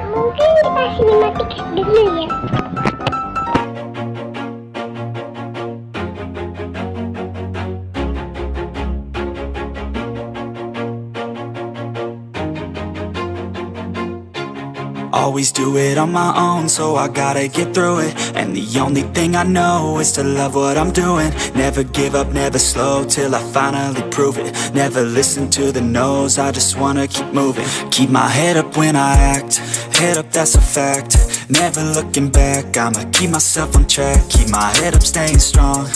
Mungkin kita sinematik dulu ya. Always do it on my own, so I gotta get through it. And the only thing I know is to love what I'm doing. Never give up, never slow, till I finally prove it. Never listen to the no's, I just wanna keep moving. Keep my head up when I act, head up, that's a fact. Never looking back, I'ma keep myself on track. Keep my head up, staying strong,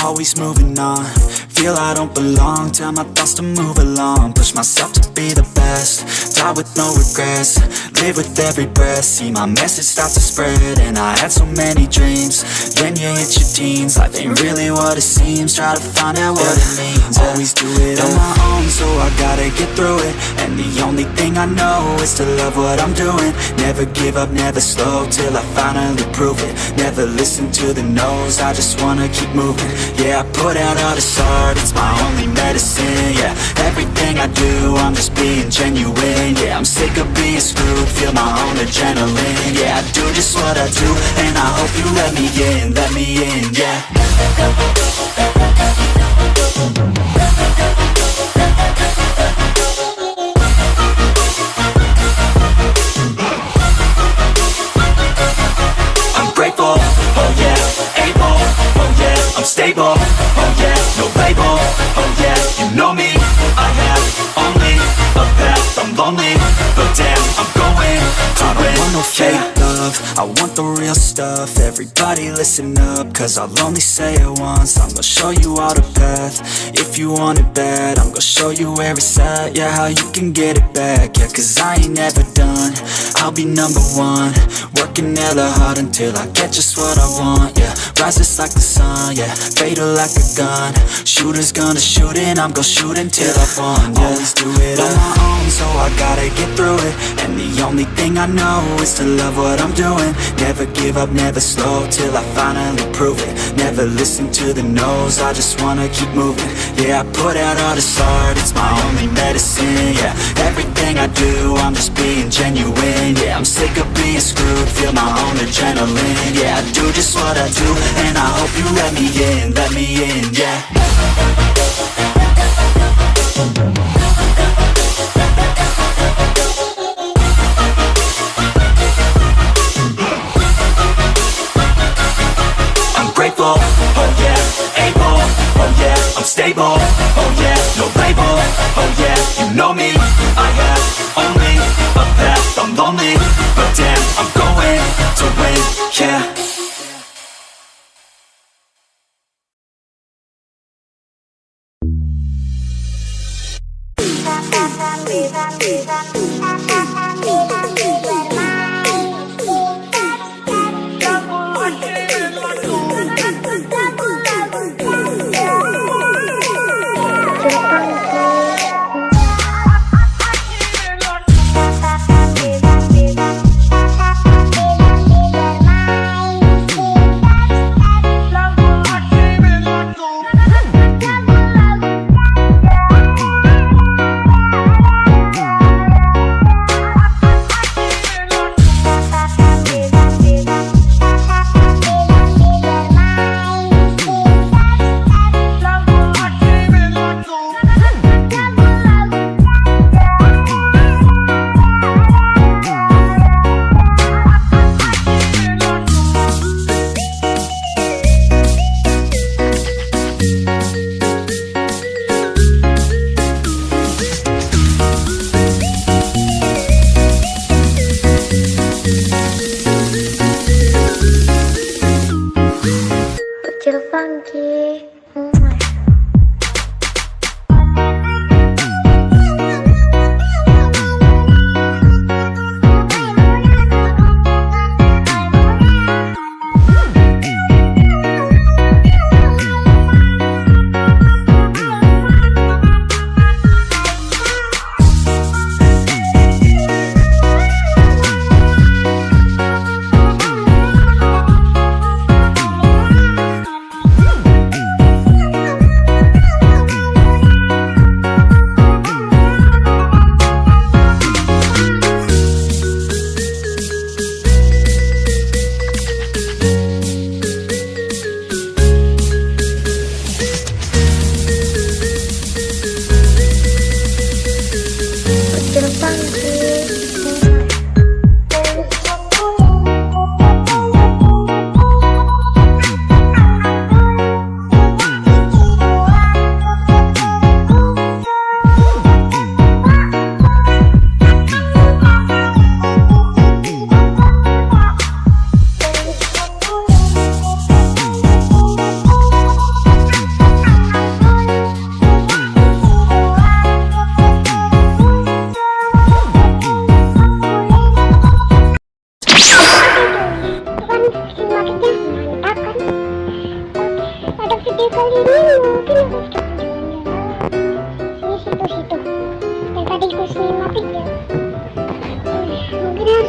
always moving on. Feel I don't belong, tell my thoughts to move along. Push myself to be the best, die with no regrets. Live with every breath, see my message start to spread. And I had so many dreams, then you hit your teens. Life ain't really what it seems, try to find out what it means. Always do it on my own, so I gotta get through it. And the only thing I know is to love what I'm doing. Never give up, never slow, till I finally prove it. Never listen to the no's, I just wanna keep moving. Yeah, I put out all this art, it's my only medicine. Yeah, everything I do, I'm just being genuine. Yeah, I'm sick of being screwed, feel my own adrenaline. Yeah, I do just what I do, and I hope you let me in, yeah. I'm grateful, oh yeah, able, oh yeah, I'm stable, oh yeah, no label, oh yeah, you know me, I have only a path, I'm lonely, but damn, I'm going to win. I don't want no fake love, I want the real stuff. Everybody listen up, cause I'll only say it once. I'm gonna show you all the path, if you want it bad. I'm gonna show you where it's at, yeah, how you can get it back. Yeah, cause I ain't never done, I'll be number one. Working hella hard until I get just what I want, yeah. Rises like the sun, yeah, fatal like a gun. Shooters gonna shoot and I'm gonna shoot until I won, yeah. Always do it on my own, so I gotta get through it. And the only thing I know is to love what I'm doing. Never give up, never slow, till I finally prove it. Never listen to the no's, I just wanna keep moving. Yeah, I put out all this art, it's my only medicine. Yeah, everything I do, I'm just being genuine. Yeah, I'm sick of being screwed, feel my own adrenaline. Yeah, I do just what I do, and I hope you let me in, yeah. I'm grateful, oh yeah, able, oh yeah, I'm stable, oh yeah, no label, oh yeah, you know me, I have only a path, I'm lonely, but damn, I'm going to win, yeah.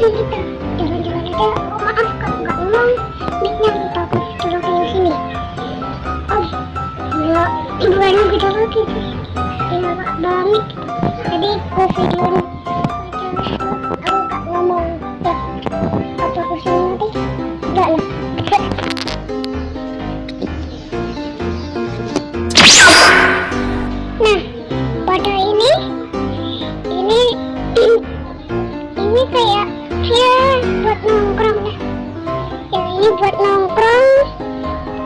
jalan kita. Jalan-jalan aja. Oh, maaf kalau nggak ngomong. Mic-nya lupa aku colokin di sini. Oh, ya, bukannya gede lagi sih. Tinggal bawa mic. Jadi aku videoin aku nggak ngomong. Ya, apa aku sini nanti? Enggak lah. Nah, pada ini kayak ya buat nongkrong ya. Yang ini buat nongkrong.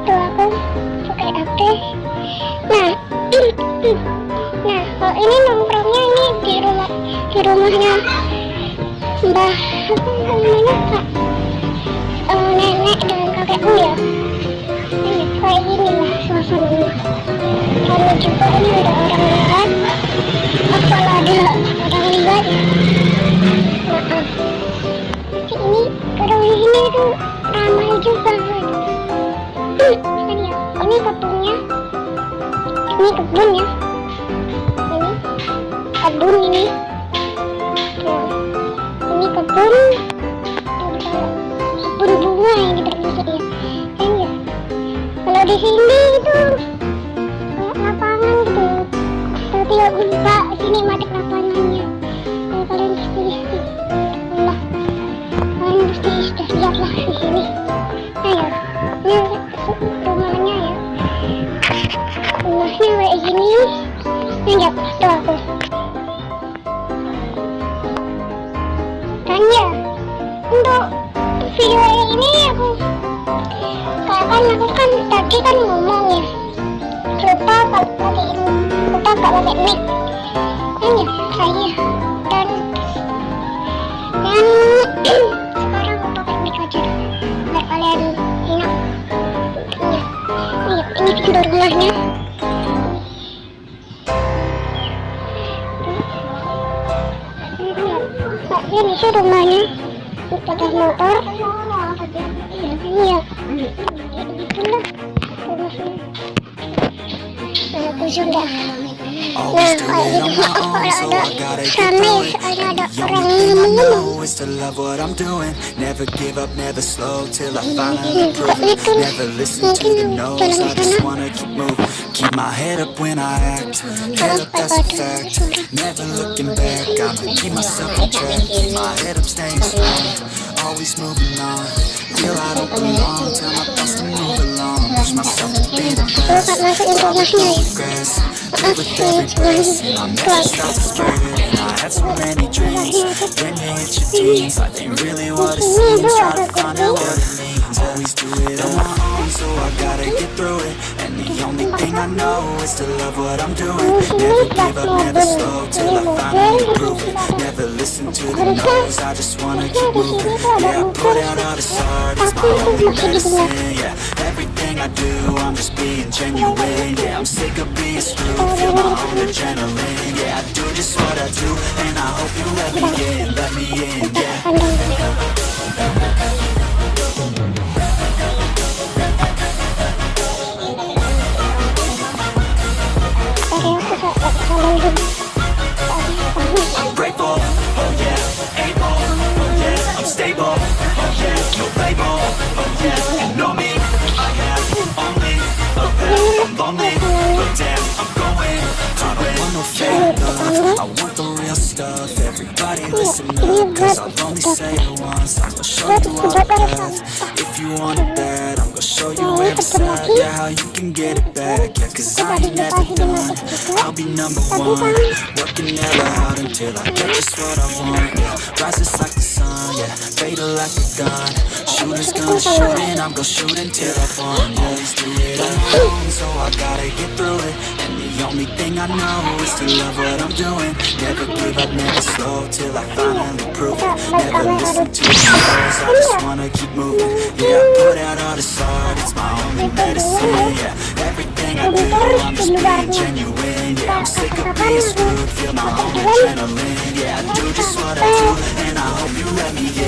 Tuh aku pakai HP. Nah, kalau ini nongkrongnya ini di rumahnya Mbah apa namanya Kak nenek dan kakekku ya. Ini kayak gini lah suasananya. Kami juga ini ada orang lihat. Kalau ada orang lihat, maaf. Ini kalau ini tuh ramai juga. Ini ya. Ini kebunnya. Ini kebun ya. Ini kebun ini. Tuh. Ini kebun. Kebun bunga ini termasuk ya. Ini ya. Kalau di sini itu lapangan gitu. Tapi aku lupa sinematik lapangannya. Kalau kalian pasti Allah, kalian pasti sudah lihat lah di sini. Ayo, ini rumahnya ya. Rumahnya kayak gini. Lihat tuh aku. Dan ya, untuk video ini aku tadi kan ngomong ya. Lupa kalau pakai mic. Ini saya dan sekarang aku pakai mic aja biar kalian enak. Ini pintu rumahnya. Ini sih rumahnya. Sepeda motor. Iya. Itulah rumahnya. Aku sudah. Always do it on my own, so I gotta get through it. And the only thing I know is to love what I'm doing. Never give up, never slow, till I finally prove it. Never listen to the no's, I just wanna keep moving. Keep my head up when I act, head up, that's a fact. Never looking back, I'ma keep myself on track. Keep my head up, staying strong, always moving on. Feel I don't belong, tell my thoughts to move along. Push myself to be the best, I would go progress. Live with every breath, I'm never stop to spread it. And I had so many dreams, when you hit your teens, life ain't really what it seems. Try to find out what it means. Always do it on my own, so I gotta get through it. And the only thing I know is to love what I'm doing. Never give up, never slow, till I finally prove it. Never listen to the no's, I just wanna keep moving. Yeah, I put out all this art, it's my only medicine. Yeah, everything I do, I'm just being genuine. Yeah, I'm sick of being screwed, feel my own adrenaline. Yeah, I do just what I do, and I hope you let me in, yeah. I'm grateful, oh yeah, able, oh yeah, I'm stable, oh yeah, no label, oh yeah, you know me, I have only a path, I'm lonely, but damn, I'm going to win. I want no fake love, I want the real stuff. Everybody listen up, cause I'll only say it once. I'm gonna show you all the path. If you want it bad, I'm gonna show you every side. Yeah, how you can get it back. Yeah, cause I ain't never done, I'll be number one. Working hella hard until I get just what I want. Yeah, rises like the sun, yeah, fatal like a gun. Shooters gonna shoot and I'm gonna shoot until I fall. Yeah, let's do it on my own, so I gotta get through it. And the only thing I know is to love what I'm doing. Never give up, never slow, till I finally prove it. Never listen to the no's, I just wanna keep moving. Yeah, I put out all this art, it's my only medicine. Yeah, everything I do, I'm just being genuine. Yeah, I'm sick of being screwed, feel my own adrenaline. Yeah, I do just what I do, and I hope you let me in.